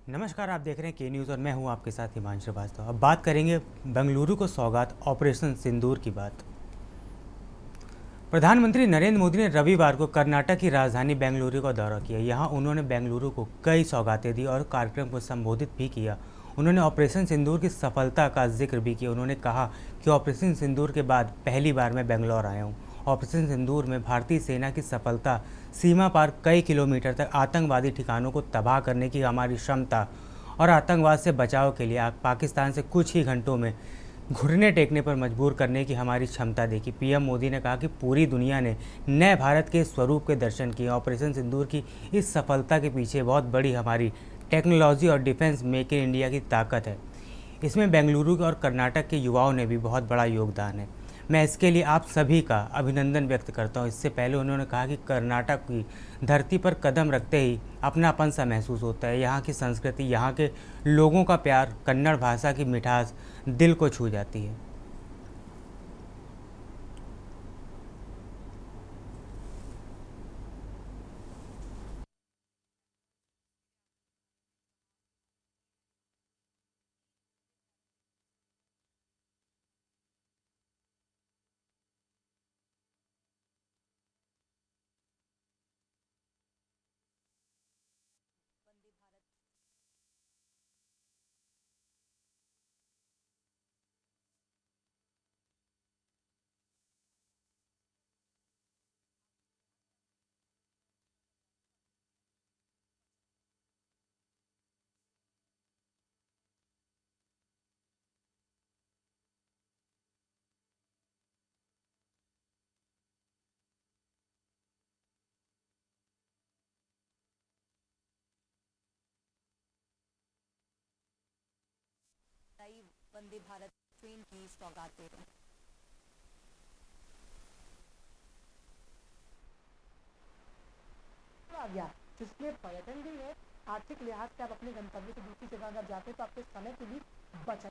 नमस्कार, आप देख रहे हैं के न्यूज़ और मैं हूं आपके साथ हिमांशु श्रीवास्तव। अब बात करेंगे बेंगलुरु को सौगात ऑपरेशन सिंदूर की बात। प्रधानमंत्री नरेंद्र मोदी ने रविवार को कर्नाटक की राजधानी बेंगलुरु का दौरा किया। यहां उन्होंने बेंगलुरु को कई सौगातें दी और कार्यक्रम को संबोधित भी किया। उन्होंने ऑपरेशन सिंदूर की सफलता का जिक्र भी किया। उन्होंने कहा कि ऑपरेशन सिंदूर के बाद पहली बार मैं बेंगलौर आया हूँ। ऑपरेशन सिंदूर में भारतीय सेना की सफलता, सीमा पार कई किलोमीटर तक आतंकवादी ठिकानों को तबाह करने की हमारी क्षमता और आतंकवाद से बचाव के लिए पाकिस्तान से कुछ ही घंटों में घुटने टेकने पर मजबूर करने की हमारी क्षमता देखी। पीएम मोदी ने कहा कि पूरी दुनिया ने नए भारत के स्वरूप के दर्शन किए। ऑपरेशन सिंदूर की इस सफलता के पीछे बहुत बड़ी हमारी टेक्नोलॉजी और डिफेंस मेक इन इंडिया की ताकत है। इसमें बेंगलुरु और कर्नाटक के युवाओं ने भी बहुत बड़ा योगदान है। मैं इसके लिए आप सभी का अभिनंदन व्यक्त करता हूँ। इससे पहले उन्होंने कहा कि कर्नाटक की धरती पर कदम रखते ही अपनापन सा महसूस होता है। यहाँ की संस्कृति, यहाँ के लोगों का प्यार, कन्नड़ भाषा की मिठास दिल को छू जाती है। नई वंदे भारत ट्रेन की सौगात दे रहे हैं। आ गया जिसमें पर्यटन भी है, आर्थिक लिहाज से आप अपने गंतव्य से दूसरी जगह अगर जाते हैं तो आपके समय की भी बचत।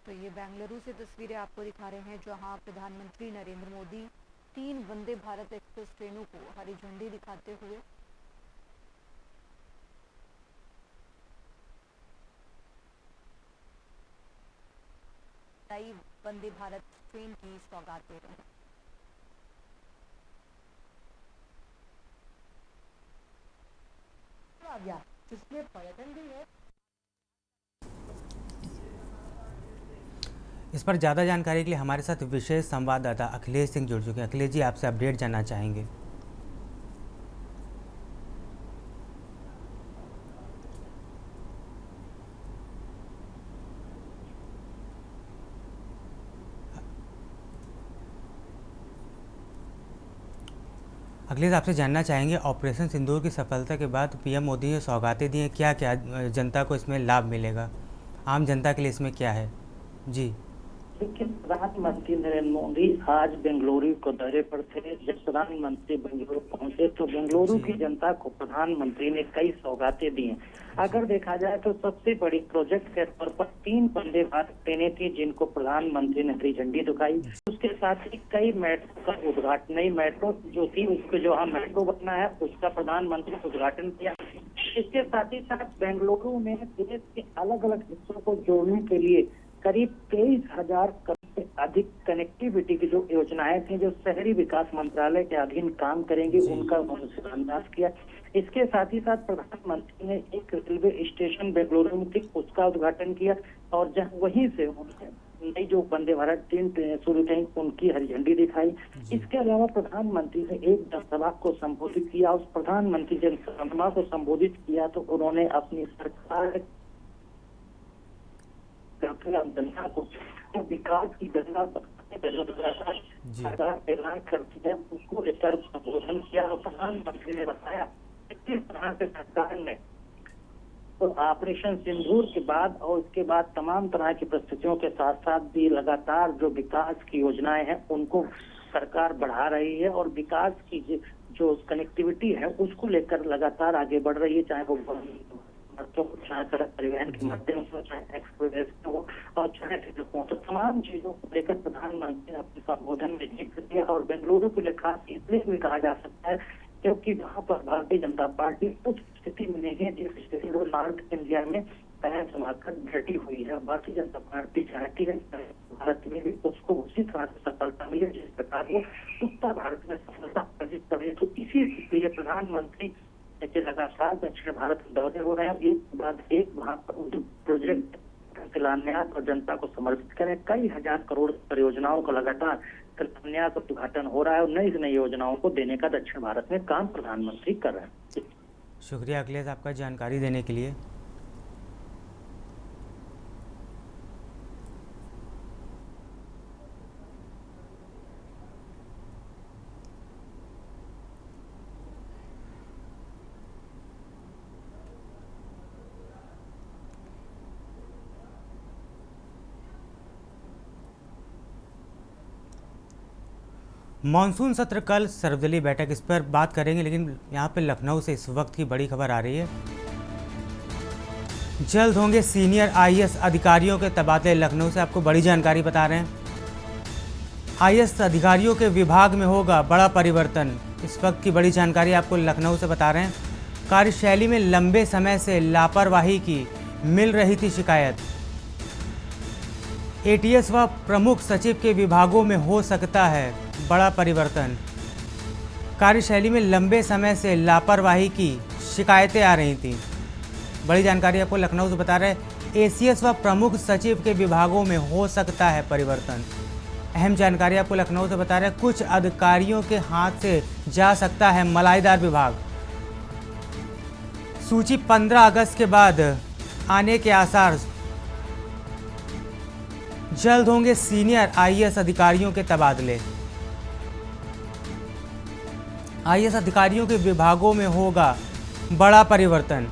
तो ये बेंगलुरु से तस्वीरें आपको दिखा रहे हैं जहां प्रधानमंत्री नरेंद्र मोदी 3 वंदे भारत एक्सप्रेस ट्रेनों को हरी झंडी दिखाते हुए नई वंदे भारत ट्रेन की सौगात दे रहे हैं। आ गया जिसमें पर्यटन भी है। इस पर ज़्यादा जानकारी के लिए हमारे साथ विशेष संवाददाता अखिलेश सिंह जुड़ चुके हैं। अखिलेश जी, आपसे अपडेट जानना चाहेंगे। अखिलेश, आपसे जानना चाहेंगे, ऑपरेशन सिंदूर की सफलता के बाद पीएम मोदी ने सौगातें दी हैं, क्या क्या जनता को इसमें लाभ मिलेगा? आम जनता के लिए इसमें क्या है? जी। लेकिन प्रधानमंत्री नरेंद्र मोदी आज बेंगलुरु के दौरे पर थे। जब प्रधानमंत्री बेंगलुरु पहुंचे तो बेंगलुरु की जनता को प्रधानमंत्री ने कई सौगातें दी हैं। अगर देखा जाए तो सबसे बड़ी प्रोजेक्ट के तौर पर 3 वंदे भारत ट्रेनें थी जिनको प्रधानमंत्री ने हरी झंडी दिखाई। उसके साथ ही कई मेट्रो का उद्घाटन, नई मेट्रो जो थी उसको जो हम मेट्रो बनना है उसका प्रधानमंत्री ने उद्घाटन किया। इसके साथ ही साथ बेंगलुरु में देश के अलग अलग हिस्सों को जोड़ने के लिए करीब 23,000 करोड़ से अधिक कनेक्टिविटी की जो योजनाएं थी जो शहरी विकास मंत्रालय के अधीन काम करेंगी उनका उन्होंने शिलान्यास किया। इसके साथ ही साथ प्रधानमंत्री ने एक रेलवे स्टेशन बेंगलुरु में थी उसका उद्घाटन किया और जहां वहीं से उन्होंने नई जो वंदे भारत ट्रेन शुरू की उनकी हरी झंडी दिखाई। इसके अलावा प्रधानमंत्री ने एक जनसभा को संबोधित किया। उस प्रधानमंत्री जनसभा को संबोधित किया तो उन्होंने अपनी सरकार जनता को विकास की गंगा ऐलान करती है उसको लेकर संबोधन किया और प्रधानमंत्री ने बताया किस तरह से सरकार ने तो ऑपरेशन सिंदूर के बाद और उसके बाद तमाम तरह की परिस्थितियों के साथ साथ भी लगातार जो विकास की योजनाएं हैं उनको सरकार बढ़ा रही है और विकास की जो कनेक्टिविटी है उसको लेकर लगातार आगे बढ़ रही है, चाहे वो चाहे सड़क परिवहन के माध्यम से, चाहे एक्सप्रेस हो और चाहे सड़कों, तो तमाम चीजों को लेकर प्रधानमंत्री ने अपने संबोधन में जिक्र किया। और बेंगलुरु को लेकर इसलिए भी कहा जा सकता है क्योंकि वहाँ पर भारतीय जनता पार्टी उस स्थिति में नहीं है जिस स्थिति वो नॉर्थ इंडिया में पैर जमाकर डटी हुई है। भारतीय जनता पार्टी चाहती है भारत में भी उसको उसी तरह से सफलता मिले जिस प्रकार वो उत्तर भारत में सफलता अर्जित करे। तो इसी लिए प्रधानमंत्री के लगातार दक्षिण भारत में दौरे हो रहे हैं, एक के बाद एक वहाँ पर प्रोजेक्ट शिलान्यास और जनता को समर्पित करें। कई हजार करोड़ परियोजनाओं का लगातार शिलान्यास और उद्घाटन हो रहा है और नई नई योजनाओं को देने का दक्षिण भारत में काम प्रधानमंत्री कर रहे हैं। शुक्रिया अखिलेश आपका जानकारी देने के लिए। मानसून सत्र कल सर्वदलीय बैठक, इस पर बात करेंगे, लेकिन यहाँ पे लखनऊ से इस वक्त की बड़ी खबर आ रही है। जल्द होंगे सीनियर आईएएस अधिकारियों के तबादले। लखनऊ से आपको बड़ी जानकारी बता रहे हैं। आईएएस अधिकारियों के विभाग में होगा बड़ा परिवर्तन। इस वक्त की बड़ी जानकारी आपको लखनऊ से बता रहे हैं। कार्यशैली में लंबे समय से लापरवाही की मिल रही थी शिकायत। एटीएस व प्रमुख सचिव के विभागों में हो सकता है बड़ा परिवर्तन। कार्यशैली में लंबे समय से लापरवाही की शिकायतें आ रही थीं। बड़ी जानकारी आपको लखनऊ से बता रहे हैं। एसीएस व प्रमुख सचिव के विभागों में हो सकता है परिवर्तन। अहम जानकारी आपको लखनऊ से बता रहे हैं। कुछ अधिकारियों के हाथ से जा सकता है मलाईदार विभाग। सूची 15 अगस्त के बाद आने के आसार। जल्द होंगे सीनियर आईएएस अधिकारियों के तबादले। आईएएस अधिकारियों के विभागों में होगा बड़ा परिवर्तन।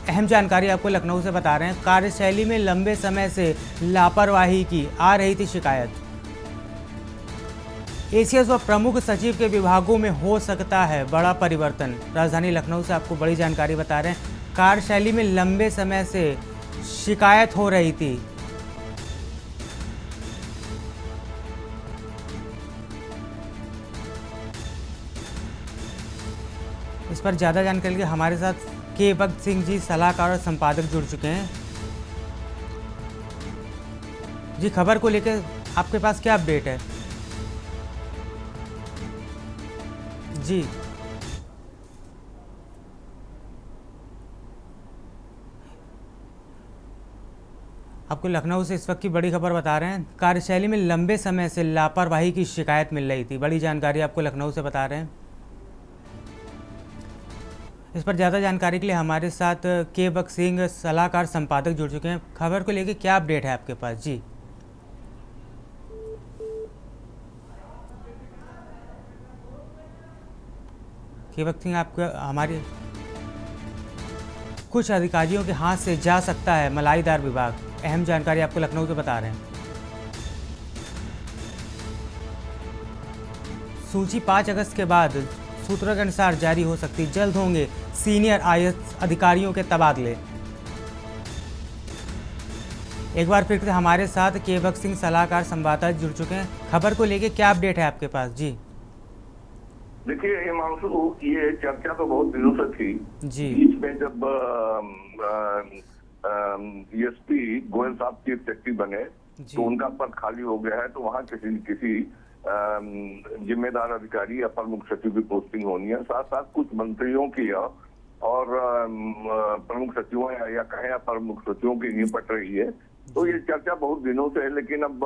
अहम जानकारी आपको लखनऊ से बता रहे हैं। कार्यशैली में लंबे समय से लापरवाही की आ रही थी शिकायत। एसीएस व प्रमुख सचिव के विभागों में हो सकता है बड़ा परिवर्तन। राजधानी लखनऊ से आपको बड़ी जानकारी बता रहे हैं। कार्यशैली में लंबे समय से शिकायत हो रही थी। इस पर ज़्यादा जानकारी के लिए हमारे साथ के भक्त सिंह जी सलाहकार और संपादक जुड़ चुके हैं। जी, खबर को लेकर आपके पास क्या अपडेट है? जी, आपको लखनऊ से इस वक्त की बड़ी खबर बता रहे हैं। कार्यशैली में लंबे समय से लापरवाही की शिकायत मिल रही थी। बड़ी जानकारी आपको लखनऊ से बता रहे हैं। इस पर ज़्यादा जानकारी के लिए हमारे साथ के भक्त सिंह सलाहकार संपादक जुड़ चुके हैं। खबर को लेकर क्या अपडेट है आपके पास? जी के भक्त सिंह, आपको हमारे कुछ अधिकारियों के हाथ से जा सकता है मलाईदार विभाग। अहम जानकारी आपको लखनऊ से बता रहे हैं। सूची 5 अगस्त के बाद सूत्रों के अनुसार जारी हो सकती। जल्द होंगे सीनियर आईएएस अधिकारियों के तबादले। एक बार फिर से हमारे साथ के भक्त सिंह सलाहकार संवाददाता जुड़ चुके हैं। खबर को लेके क्या अपडेट है आपके पास? जी देखिए हिमांशु, ये चर्चा तो बहुत दिनों से थी जी। बीच में जब एसपी गोयल साहब चीफ सेक्रेटरी बने तो उनका पद खाली हो गया है, तो वहाँ किसी जिम्मेदार अधिकारी या प्रमुख सचिव की पोस्टिंग होनी है। साथ साथ कुछ मंत्रियों की और प्रमुख सचिवों या कहें प्रमुख सचिवों की निपट रही है। तो ये चर्चा बहुत दिनों से है, लेकिन अब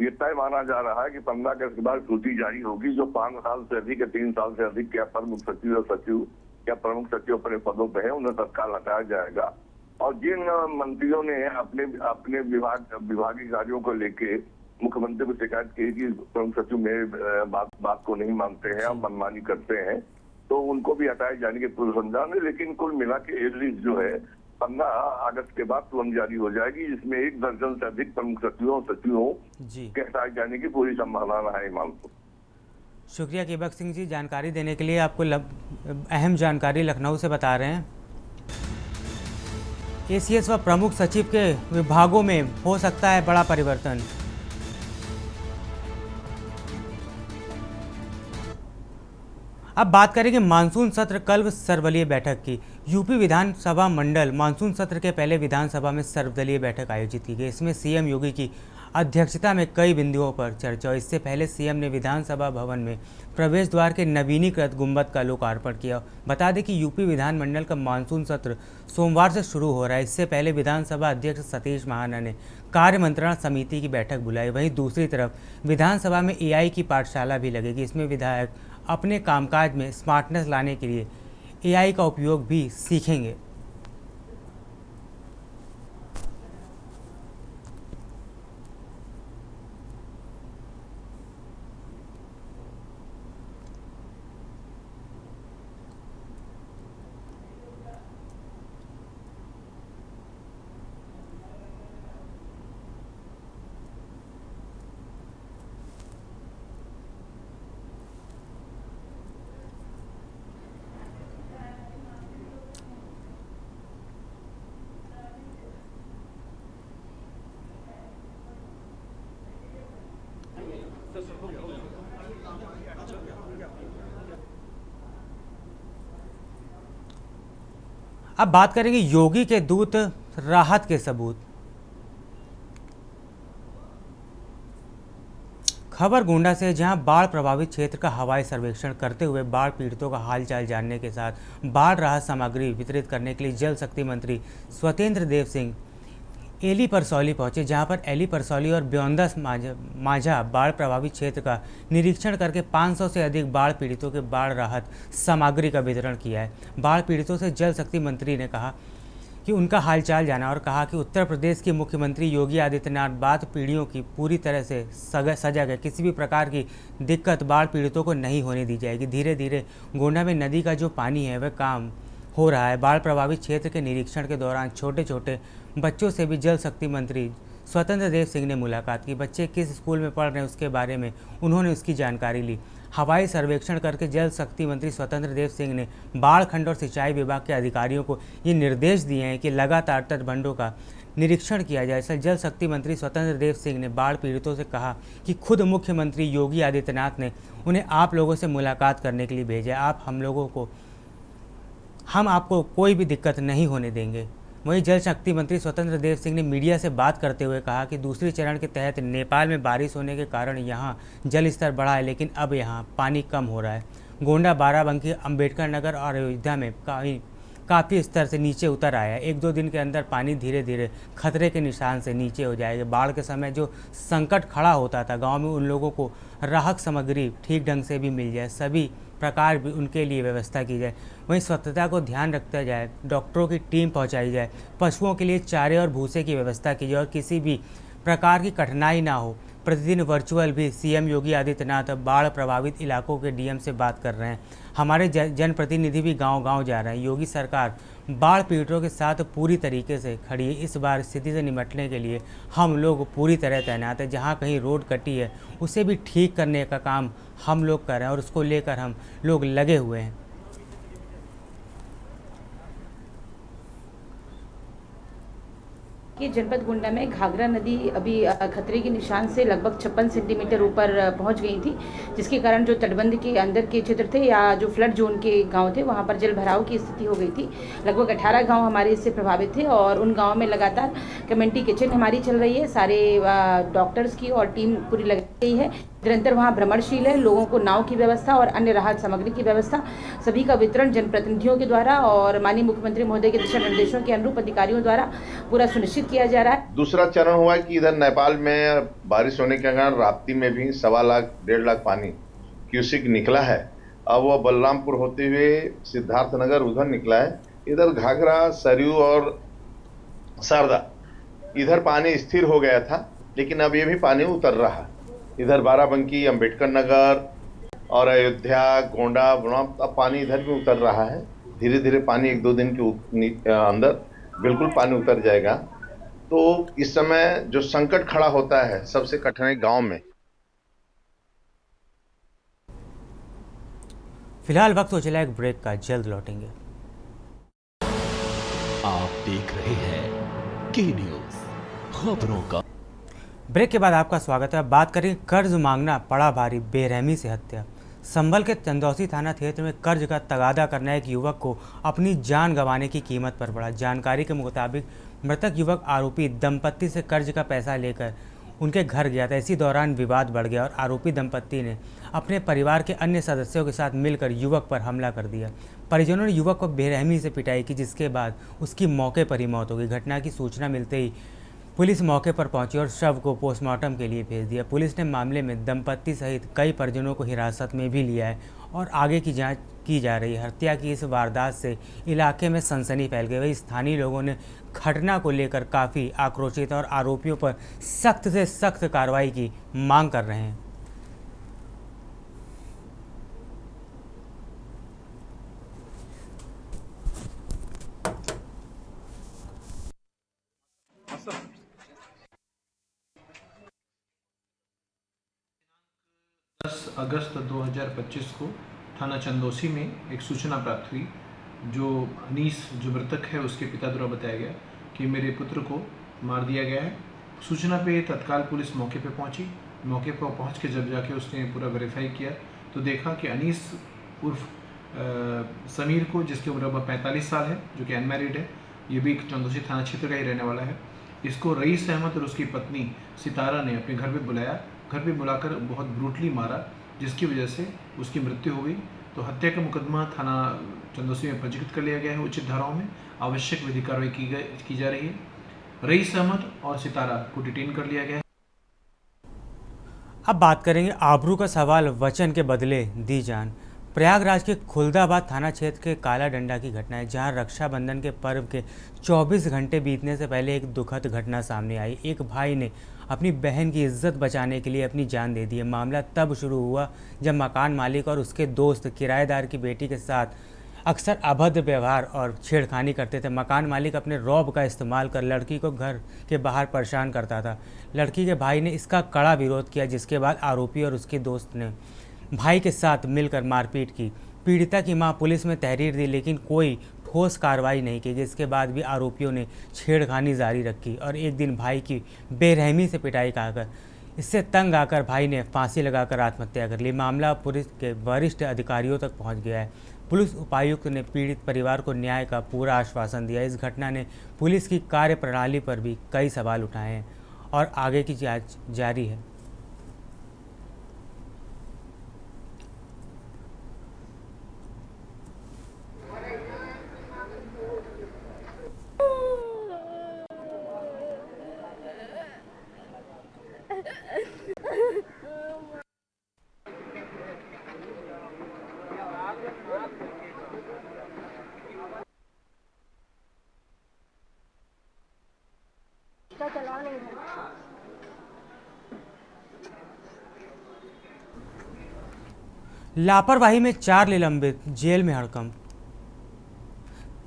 ये तय माना जा रहा है कि 15 अगस्त के बाद सूची जारी होगी। जो 5 साल से अधिक या 3 साल से अधिक क्या प्रमुख सचिव या सचिव या प्रमुख सचिव अपने पदों पर है, उन्हें तत्काल हटाया जाएगा। और जिन मंत्रियों ने अपने विभागीय कार्यों को लेके मुख्यमंत्री को शिकायत की कि प्रमुख सचिव मेरे बात को नहीं मानते हैं और मनमानी करते हैं, तो उनको भी हटाए जाने की पूर्व संधान है। लेकिन कुल मिला के एटलीस्ट जो है 15 अगस्त के बाद तुरंत जारी हो जाएगी, जिसमें 1 दर्जन से अधिक प्रमुख सचिवों के हटाए जाने की पूरी संभावना है। हिमांशु, शुक्रिया केबक सिंह जी, जानकारी देने के लिए। आपको अहम जानकारी लखनऊ से बता रहे हैं। एसीएस व प्रमुख सचिव के विभागों में हो सकता है बड़ा परिवर्तन। अब बात करेंगे मानसून सत्र कल सर्वदलीय बैठक की। यूपी विधानसभा मंडल मानसून सत्र के पहले विधानसभा में सर्वदलीय बैठक आयोजित की गई। इसमें सीएम योगी की अध्यक्षता में कई बिंदुओं पर चर्चा। इससे पहले सीएम ने विधानसभा भवन में प्रवेश द्वार के नवीनीकृत गुंबद का लोकार्पण किया। बता दें कि यूपी विधानमंडल का मानसून सत्र सोमवार से शुरू हो रहा है। इससे पहले विधानसभा अध्यक्ष सतीश महाना ने कार्य मंत्रणा समिति की बैठक बुलाई। वहीं दूसरी तरफ विधानसभा में एआई की पाठशाला भी लगेगी। इसमें विधायक अपने कामकाज में स्मार्टनेस लाने के लिए एआई का उपयोग भी सीखेंगे। अब बात करेंगे योगी के दूत राहत के सबूत। खबर गोंडा से, जहां बाढ़ प्रभावित क्षेत्र का हवाई सर्वेक्षण करते हुए बाढ़ पीड़ितों का हालचाल जानने के साथ बाढ़ राहत सामग्री वितरित करने के लिए जल शक्ति मंत्री स्वतंत्र देव सिंह एली परसौली पहुंचे, जहां पर एली परसौली और ब्योंदस माझा बाढ़ प्रभावित क्षेत्र का निरीक्षण करके 500 से अधिक बाढ़ पीड़ितों के बाढ़ राहत सामग्री का वितरण किया है। बाढ़ पीड़ितों से जल शक्ति मंत्री ने कहा कि उनका हालचाल जाना और कहा कि उत्तर प्रदेश के मुख्यमंत्री योगी आदित्यनाथ बाढ़ पीड़ियों की पूरी तरह से सजग है। किसी भी प्रकार की दिक्कत बाढ़ पीड़ितों को नहीं होने दी जाएगी। धीरे धीरे गोंडा में नदी का जो पानी है वह काम हो रहा है। बाढ़ प्रभावित क्षेत्र के निरीक्षण के दौरान छोटे छोटे बच्चों से भी जल शक्ति मंत्री स्वतंत्र देव सिंह ने मुलाकात की। बच्चे किस स्कूल में पढ़ रहे हैं उसके बारे में उन्होंने उसकी जानकारी ली। हवाई सर्वेक्षण करके जल शक्ति मंत्री स्वतंत्र देव सिंह ने बाढ़ खंड और सिंचाई विभाग के अधिकारियों को ये निर्देश दिए हैं कि लगातार तटबंधों का निरीक्षण किया जाए। जल शक्ति मंत्री स्वतंत्र देव सिंह ने बाढ़ पीड़ितों से कहा कि खुद मुख्यमंत्री योगी आदित्यनाथ ने उन्हें आप लोगों से मुलाकात करने के लिए भेजा। हम आपको कोई भी दिक्कत नहीं होने देंगे। वहीं जल शक्ति मंत्री स्वतंत्र देव सिंह ने मीडिया से बात करते हुए कहा कि दूसरे चरण के तहत नेपाल में बारिश होने के कारण यहां जल स्तर बढ़ा है, लेकिन अब यहां पानी कम हो रहा है। गोंडा, बाराबंकी, अंबेडकर नगर और अयोध्या में काफ़ी स्तर से नीचे उतर आया है। 1-2 दिन के अंदर पानी धीरे धीरे खतरे के निशान से नीचे हो जाएगा। बाढ़ के समय जो संकट खड़ा होता था गाँव में, उन लोगों को राहत सामग्री ठीक ढंग से भी मिल जाए, सभी प्रकार भी उनके लिए व्यवस्था की जाए। वहीं स्वच्छता को ध्यान रखा जाए, डॉक्टरों की टीम पहुंचाई जाए, पशुओं के लिए चारे और भूसे की व्यवस्था की जाए और किसी भी प्रकार की कठिनाई ना हो। प्रतिदिन वर्चुअल भी सीएम योगी आदित्यनाथ बाढ़ प्रभावित इलाकों के डीएम से बात कर रहे हैं। हमारे जनप्रतिनिधि भी गांव-गांव जा रहे हैं। योगी सरकार बाढ़ पीड़ितों के साथ पूरी तरीके से खड़ी है। इस बार स्थिति से निपटने के लिए हम लोग पूरी तरह तैनात हैं। जहां कहीं रोड कटी है उसे भी ठीक करने का काम हम लोग कर रहे हैं और उसको लेकर हम लोग लगे हुए हैं। कि जनपद गोंडा में घाघरा नदी अभी खतरे के निशान से लगभग 56 सेंटीमीटर ऊपर पहुंच गई थी, जिसके कारण जो तटबंध के अंदर के क्षेत्र थे या जो फ्लड जोन के गांव थे वहां पर जल भराव की स्थिति हो गई थी। लगभग 18 गांव हमारे इससे प्रभावित थे और उन गाँव में लगातार कम्युनिटी किचन हमारी चल रही है। सारे डॉक्टर्स की और टीम पूरी लगी गई है। निरंतर वहाँ भ्रमणशील है। लोगों को नाव की व्यवस्था और अन्य राहत सामग्री की व्यवस्था सभी का वितरण जनप्रतिनिधियों के द्वारा और माननीय मुख्यमंत्री महोदय के दिशा निर्देशों के अनुरूप अधिकारियों द्वारा पूरा सुनिश्चित किया जा रहा है। दूसरा चरण हुआ कि इधर नेपाल में बारिश होने के कारण राप्ती में भी 1.25 लाख 1.5 लाख पानी क्यूसिक निकला है। अब वह बलरामपुर होते हुए सिद्धार्थनगर उधर निकला है। इधर घाघरा, सरयू और शारदा इधर पानी स्थिर हो गया था, लेकिन अब ये भी पानी उतर रहा है। इधर बाराबंकी, अंबेडकर नगर और अयोध्या, गोंडा, अब पानी इधर भी उतर रहा है। धीरे धीरे पानी 1-2 दिन के अंदर बिल्कुल पानी उतर जाएगा। तो इस समय जो संकट खड़ा होता है सबसे कठिनाई गांव में। फिलहाल वक्त हो चला एक ब्रेक का, जल्द लौटेंगे। आप देख रहे हैं के न्यूज, खबरों का। ब्रेक के बाद आपका स्वागत है। बात करें कर्ज मांगना पड़ा भारी, बेरहमी से हत्या। संभल के चंदौसी थाना क्षेत्र में कर्ज का तगादा करना एक युवक को अपनी जान गंवाने की कीमत पर पड़ा। जानकारी के मुताबिक मृतक युवक आरोपी दंपत्ति से कर्ज का पैसा लेकर उनके घर गया था। इसी दौरान विवाद बढ़ गया और आरोपी दंपत्ति ने अपने परिवार के अन्य सदस्यों के साथ मिलकर युवक पर हमला कर दिया। परिजनों ने युवक को बेरहमी से पिटाई की, जिसके बाद उसकी मौके पर ही मौत हो गई। घटना की सूचना मिलते ही पुलिस मौके पर पहुंची और शव को पोस्टमार्टम के लिए भेज दिया। पुलिस ने मामले में दंपत्ति सहित कई परिजनों को हिरासत में भी लिया है और आगे की जांच की जा रही है। हत्या की इस वारदात से इलाके में सनसनी फैल गई। वहीं स्थानीय लोगों ने घटना को लेकर काफ़ी आक्रोशित और आरोपियों पर सख्त से सख्त कार्रवाई की मांग कर रहे हैं। अगस्त 2025 को थाना चंदौसी में एक सूचना प्राप्त हुई, जो अनीस जो मृतक है उसके पिता द्वारा बताया गया कि मेरे पुत्र को मार दिया गया है। सूचना पे तत्काल पुलिस मौके पे पहुंची। मौके पर पहुंच के जब जाके उसने पूरा वेरीफाई किया तो देखा कि अनीस उर्फ समीर को, जिसकी उम्र अब 45 साल है, जो कि अनमैरिड है, ये भी चंदौसी थाना क्षेत्र का ही रहने वाला है, इसको रईस अहमद और उसकी पत्नी सितारा ने अपने घर पे बुलाया। घर पे बुलाकर बहुत ब्रूटली मारा, जिसकी वजह से उसकी मृत्यु हो गई। तो हत्या का मुकदमा थाना चंदौसी में पंजीकृत कर लिया गया है। उचित धाराओं में आवश्यक विधि कार्रवाई की जा रही है। रईस अहमद और सितारा को डिटेन कर लिया गया है। अब बात करेंगे आबरू का सवाल, वचन के बदले दी जान। प्रयागराज के खुलदाबाद थाना क्षेत्र के काला डंडा की घटना है, जहां रक्षाबंधन के पर्व के 24 घंटे बीतने से पहले एक दुखद घटना सामने आई। एक भाई ने अपनी बहन की इज्जत बचाने के लिए अपनी जान दे दी है। मामला तब शुरू हुआ जब मकान मालिक और उसके दोस्त किराएदार की बेटी के साथ अक्सर अभद्र व्यवहार और छेड़खानी करते थे। मकान मालिक अपने रौब का इस्तेमाल कर लड़की को घर के बाहर परेशान करता था। लड़की के भाई ने इसका कड़ा विरोध किया, जिसके बाद आरोपी और उसके दोस्त ने भाई के साथ मिलकर मारपीट की। पीड़िता की मां पुलिस में तहरीर दी, लेकिन कोई ठोस कार्रवाई नहीं की। इसके बाद भी आरोपियों ने छेड़खानी जारी रखी और एक दिन भाई की बेरहमी से पिटाई खाकर इससे तंग आकर भाई ने फांसी लगाकर आत्महत्या कर ली। मामला पुलिस के वरिष्ठ अधिकारियों तक पहुंच गया है। पुलिस उपायुक्त ने पीड़ित परिवार को न्याय का पूरा आश्वासन दिया। इस घटना ने पुलिस की कार्यप्रणाली पर भी कई सवाल उठाए हैं और आगे की जांच जारी है। लापरवाही में 4 निलंबित, जेल में हड़कंप।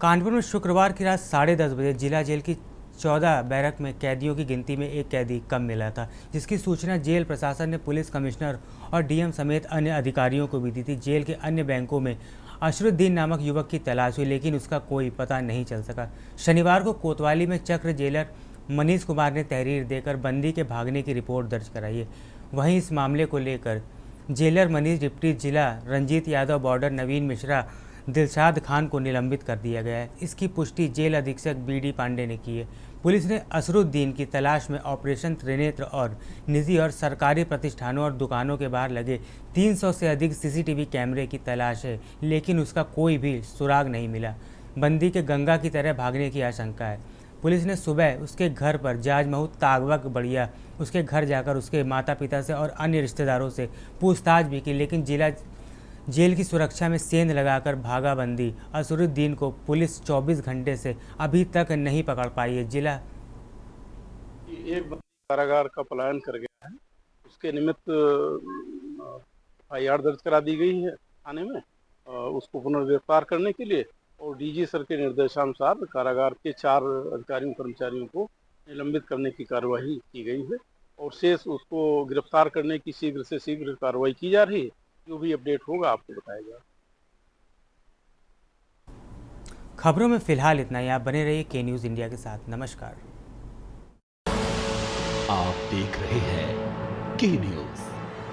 कानपुर में शुक्रवार की रात 10:30 बजे जिला जेल की 14 बैरक में कैदियों की गिनती में एक कैदी कम मिला था, जिसकी सूचना जेल प्रशासन ने पुलिस कमिश्नर और डीएम समेत अन्य अधिकारियों को भी दी थी। जेल के अन्य बैंकों में अशरुद्दीन नामक युवक की तलाश हुई, लेकिन उसका कोई पता नहीं चल सका। शनिवार को कोतवाली में चक्र जेलर मनीष कुमार ने तहरीर देकर बंदी के भागने की रिपोर्ट दर्ज कराई है। वहीं इस मामले को लेकर जेलर मनीष, डिप्टी जिला रंजीत यादव, बॉर्डर नवीन मिश्रा, दिलशाद खान को निलंबित कर दिया गया है। इसकी पुष्टि जेल अधीक्षक बीडी पांडे ने की है। पुलिस ने असरुद्दीन की तलाश में ऑपरेशन त्रिनेत्र और निजी और सरकारी प्रतिष्ठानों और दुकानों के बाहर लगे 300 से अधिक सीसीटीवी कैमरे की तलाश है, लेकिन उसका कोई भी सुराग नहीं मिला। बंदी के गंगा की तरह भागने की आशंका है। पुलिस ने सुबह उसके घर पर जाजमऊ तागवक बढ़िया उसके घर जाकर उसके माता पिता से और अन्य रिश्तेदारों से पूछताछ भी की, लेकिन जेल की सुरक्षा में सेंध लगाकर भागा बंदी असरुद्दीन को पुलिस 24 घंटे से अभी तक नहीं पकड़ पाई है। जिला एक बंदी कारागार का पलायन कर गया है, उसके निमित्त FIR दर्ज करा दी गई है थाने में उसको पुनर्गिरफ्तार करने के लिए, और डीजी सर के निर्देशानुसार कारागार के 4 अधिकारियों कर्मचारियों को निलंबित करने की कार्रवाई की गई है और शेष उसको गिरफ्तार करने की शीघ्र से शीघ्र कार्रवाई की जा रही है। जो भी अपडेट होगा आपको बताया जाएगा। खबरों में फिलहाल इतना ही। आप बने रहिए के न्यूज़ इंडिया के साथ। नमस्कार। आप देख रहे हैं के न्यूज़,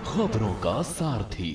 खबरों का सारथी।